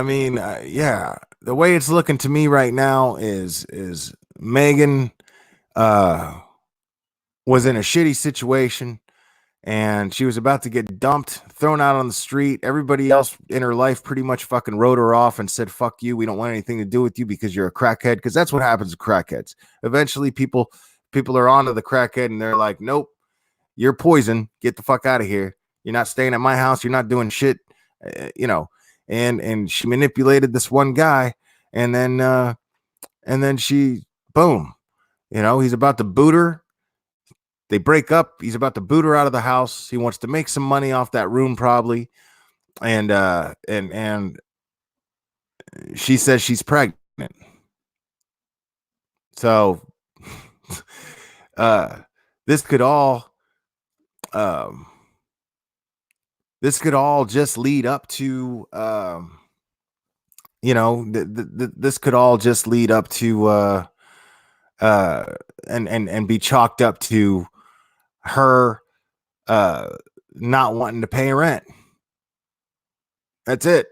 mean, the way it's looking to me right now is Megan was in a shitty situation, and she was about to get dumped, thrown out on the street. Everybody else in her life pretty much fucking wrote her off and said, fuck you. We don't want anything to do with you because you're a crackhead. Because that's what happens to crackheads. Eventually, people are onto the crackhead, and they're like, nope, you're poison. Get the fuck out of here. You're not staying at my house. You're not doing shit. And she manipulated this one guy, and then she, boom, he's about to boot her. They break up. He's about to boot her out of the house. He wants to make some money off that room, probably. And she says she's pregnant. So this could all just lead up to this could all just lead up to and be chalked up to her not wanting to pay rent. That's it.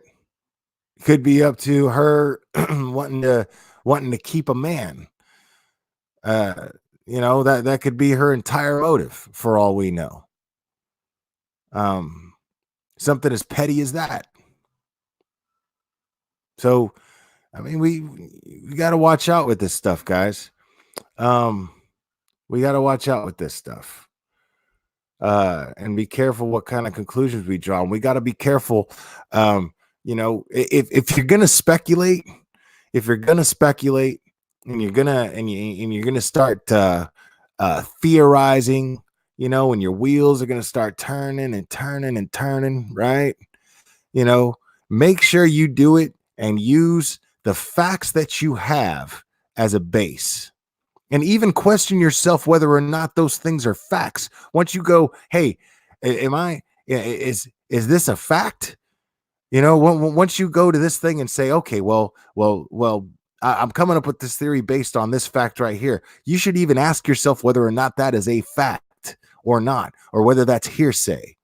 Could be up to her wanting to keep a man. That could be her entire motive for all we know. Something as petty as that. So, I mean, we got to watch out with this stuff, guys. We got to watch out with this stuff. And be careful what kind of conclusions we draw. And we got to be careful. If you're going to speculate, and you're going to start theorizing, and your wheels are going to start turning, right? Make sure you do it and use the facts that you have as a base, and even question yourself whether or not those things are facts. Once you go, hey, am I, is this a fact? You know, once you go to this thing and say, okay, well, I'm coming up with this theory based on this fact right here. You should even ask yourself whether or not that is a fact or not, or whether that's hearsay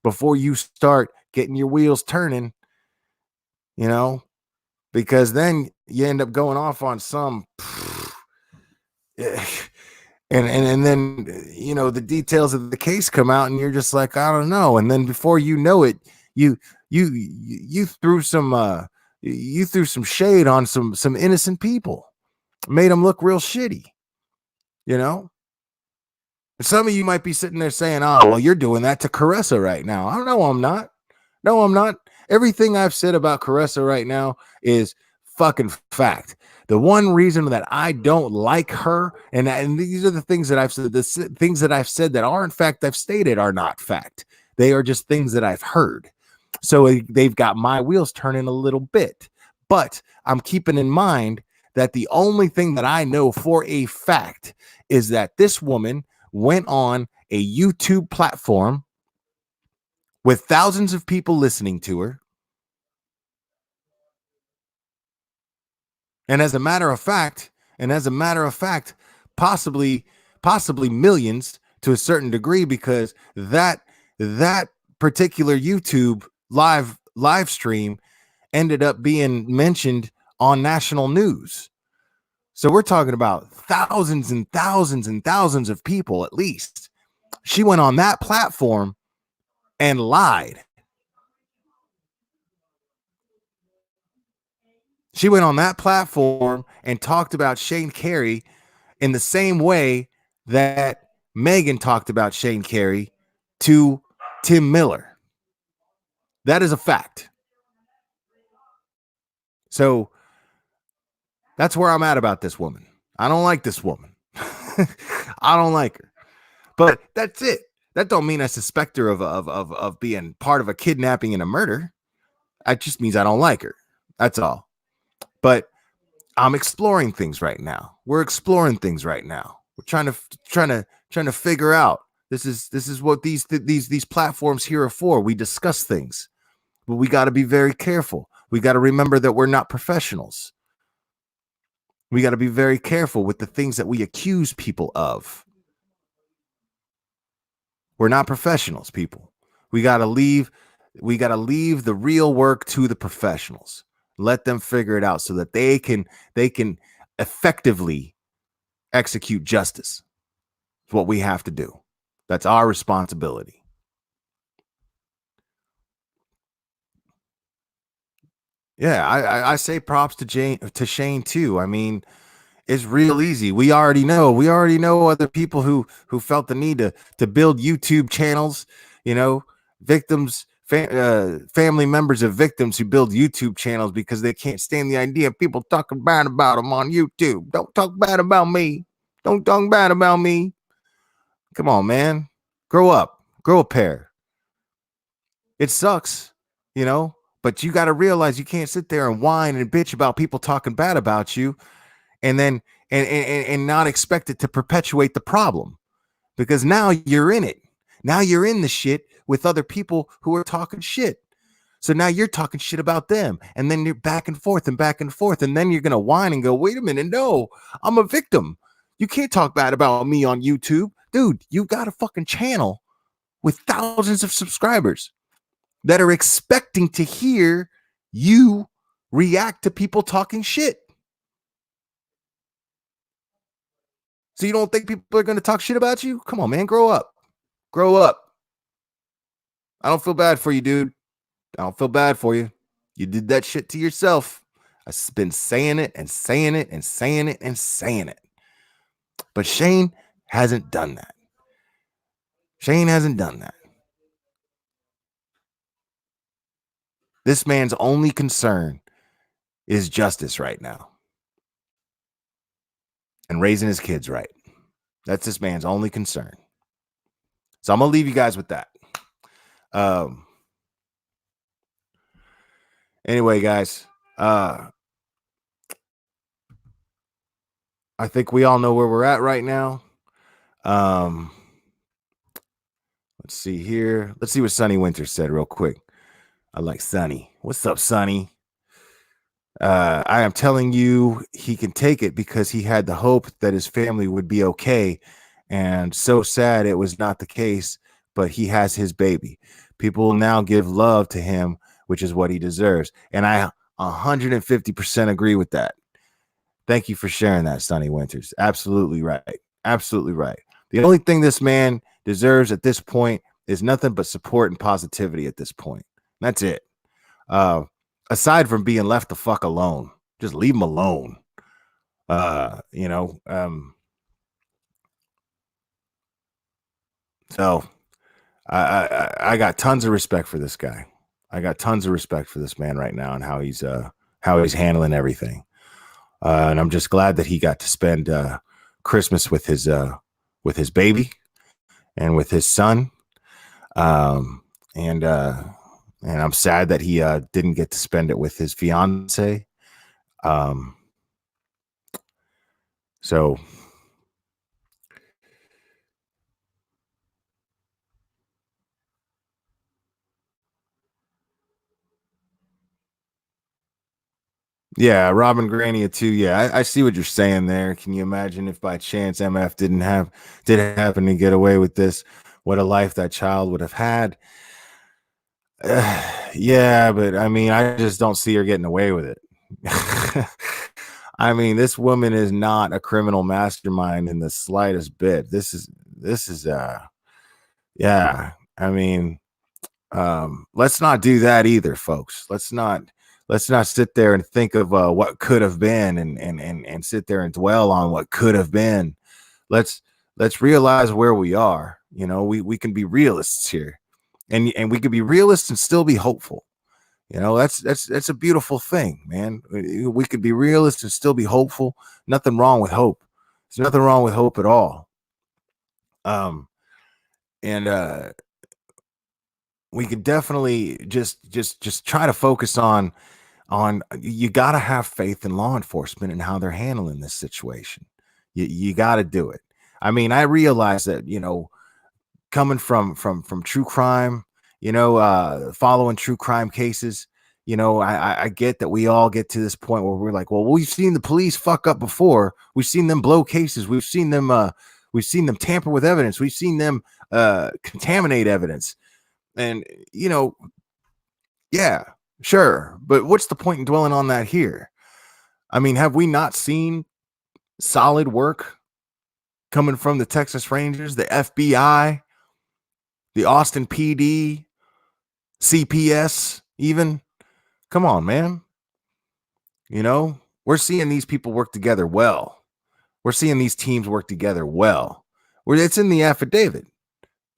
before you start getting your wheels turning, you know, because then you end up going off on some and then you know the details of the case come out and you're just like, I don't know, and then before you know it, you threw some shade on some innocent people, made them look real shitty, you know. Some of you might be sitting there saying, oh well, you're doing that to Caressa right now. I don't know, I'm not. No, I'm not. Everything I've said about Caressa right now is fucking fact. The one reason that I don't like her, and these are the things that I've said, the things that I've said that are in fact I've stated are not fact. They are just things that I've heard. So they've got my wheels turning a little bit. But I'm keeping in mind that the only thing that I know for a fact is that this woman went on a YouTube platform with thousands of people listening to her. And as a matter of fact, possibly millions to a certain degree, because that particular YouTube live stream ended up being mentioned on national news. So we're talking about thousands and thousands and thousands of people at least. She went on that platform and lied. She went on that platform and talked about Shane Carey in the same way that Megan talked about Shane Carey to Tim Miller. That is a fact. So that's where I'm at about this woman. I don't like this woman. I don't like her. But that's it. That don't mean I suspect her of being part of a kidnapping and a murder. It just means I don't like her. That's all. But I'm exploring things right now. We're exploring things right now. We're trying to figure out. This is what these platforms here are for. We discuss things, but we got to be very careful. We got to remember that we're not professionals. We got to be very careful with the things that we accuse people of. We're not professionals, people. We got to leave the real work to the professionals. Let them figure it out so that they can effectively execute justice. It's what we have to do. That's our responsibility. Yeah, I say props to Shane too. I mean, it's real easy. We already know other people who felt the need to build YouTube channels, you know, family members of victims who build YouTube channels because they can't stand the idea of people talking bad about them on YouTube. Don't talk bad about me. Don't talk bad about me. Come on, man. Grow up. Grow a pair. It sucks, you know, but you got to realize you can't sit there and whine and bitch about people talking bad about you and then and not expect it to perpetuate the problem, because now you're in it. Now you're in the shit with other people who are talking shit. So now you're talking shit about them, and then you're back and forth, and then you're gonna whine and go, wait a minute, no, I'm a victim. You can't talk bad about me on YouTube. Dude, you got a fucking channel with thousands of subscribers that are expecting to hear you react to people talking shit. So you don't think people are going to talk shit about you? Come on, man, grow up. Grow up. I don't feel bad for you, dude. I don't feel bad for you. You did that shit to yourself. I've been saying it and saying it and saying it and saying it. But Shane hasn't done that. Shane hasn't done that. This man's only concern is justice right now and raising his kids right. That's this man's only concern. So I'm going to leave you guys with that. Anyway, guys, I think we all know where we're at right now. Um, let's see here. Let's see what Sonny Winters said real quick. I like Sonny. What's up, Sonny? I am telling you, he can take it because he had the hope that his family would be okay. And so sad it was not the case, but he has his baby. People will now give love to him, which is what he deserves. And I 150% agree with that. Thank you for sharing that, Sonny Winters. Absolutely right. Absolutely right. The only thing this man deserves at this point is nothing but support and positivity at this point. That's it. Uh, aside from being left the fuck alone, just leave him alone. You know, so I got tons of respect for this guy. I got tons of respect for this man right now and how he's handling everything. And I'm just glad that he got to spend Christmas with his baby and with his son. And I'm sad that he didn't get to spend it with his fiance. So yeah, Robin Grania too. Yeah, I see what you're saying there. Can you imagine if by chance MF did happen to get away with this? What a life that child would have had. Yeah, but I mean, I just don't see her getting away with it. I mean, this woman is not a criminal mastermind in the slightest bit. This is yeah. I mean, let's not do that either, folks. Let's not sit there and think of what could have been and sit there and dwell on what could have been. Let's realize where we are. You know, we can be realists here, and we can be realists and still be hopeful. You know, that's a beautiful thing, man. We could be realists and still be hopeful. Nothing wrong with hope. There's nothing wrong with hope at all. And we could definitely just try to focus on you got to have faith in law enforcement and how they're handling this situation. You got to do it. I mean, I realize that, you know, coming from true crime, you know, following true crime cases, you know, I get that we all get to this point where we're like, well, we've seen the police fuck up before. We've seen them blow cases. We've seen them tamper with evidence. We've seen them contaminate evidence. And, you know, yeah, sure. But what's the point in dwelling on that here? I mean, have we not seen solid work coming from the Texas Rangers, the FBI, the Austin PD, CPS, even? Come on, man. You know, we're seeing these people work together well. We're seeing these teams work together well. It's in the affidavit.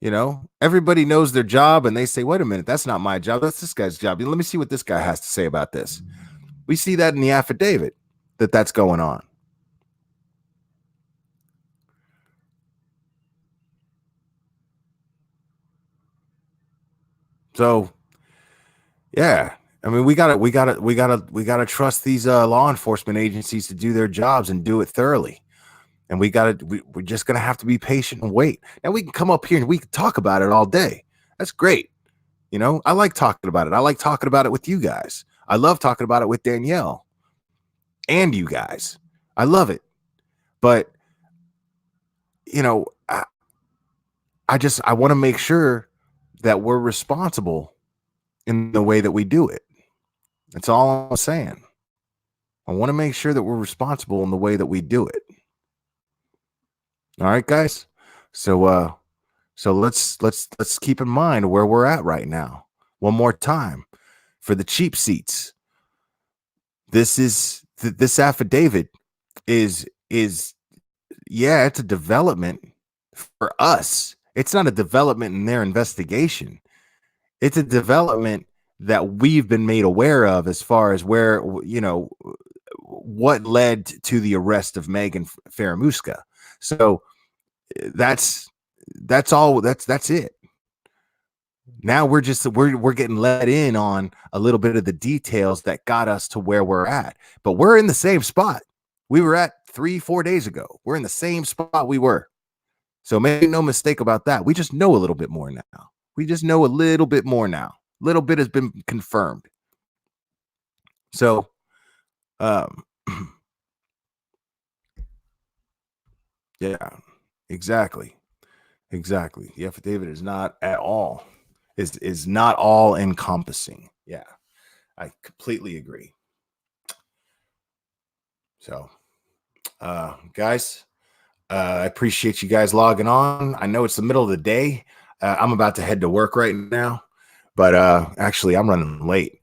You know, everybody knows their job and they say, wait a minute, that's not my job. That's this guy's job. Let me see what this guy has to say about this. We see that in the affidavit that's going on. So, yeah, I mean, we gotta trust these law enforcement agencies to do their jobs and do it thoroughly. And we're just gonna have to be patient and wait. Now we can come up here and we can talk about it all day. That's great. You know, I like talking about it. I like talking about it with you guys. I love talking about it with Danielle and you guys. I love it. But, you know, I want to make sure that we're responsible in the way that we do it. That's all I'm saying. I want to make sure that we're responsible in the way that we do it. All right, guys. So let's keep in mind where we're at right now. One more time for the cheap seats. This affidavit is yeah, it's a development for us. It's not a development in their investigation. It's a development that we've been made aware of as far as where, you know, what led to the arrest of Megan Faramuska. So that's all. That's it. Now we're getting let in on a little bit of the details that got us to where we're at, but we're in the same spot. we were at 3-4 days ago. We're in the same spot we were. So make no mistake about that. We just know a little bit more now. We just know a little bit more now. Little bit has been confirmed. So, yeah, exactly. The affidavit is not at all, is not all encompassing. Yeah, I completely agree. So, guys, I appreciate you guys logging on. I know it's the middle of the day. I'm about to head to work right now, but actually, I'm running late.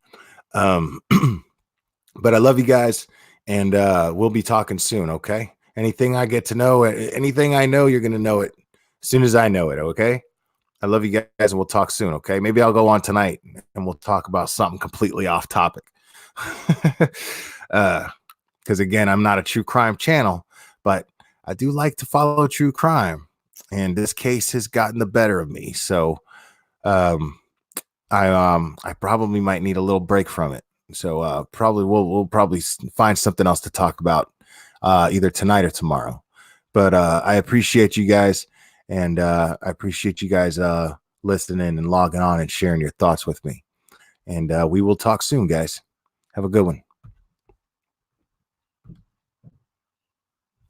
But I love you guys, and we'll be talking soon. Okay. Anything I get to know, anything I know, you're gonna know it as soon as I know it. Okay. I love you guys, and we'll talk soon. Okay. Maybe I'll go on tonight, and we'll talk about something completely off topic. Because again, I'm not a true crime channel, but I do like to follow true crime, and this case has gotten the better of me. So I probably might need a little break from it. So probably we'll probably find something else to talk about either tonight or tomorrow. But I appreciate you guys, and I appreciate you guys listening and logging on and sharing your thoughts with me. And we will talk soon, guys. Have a good one.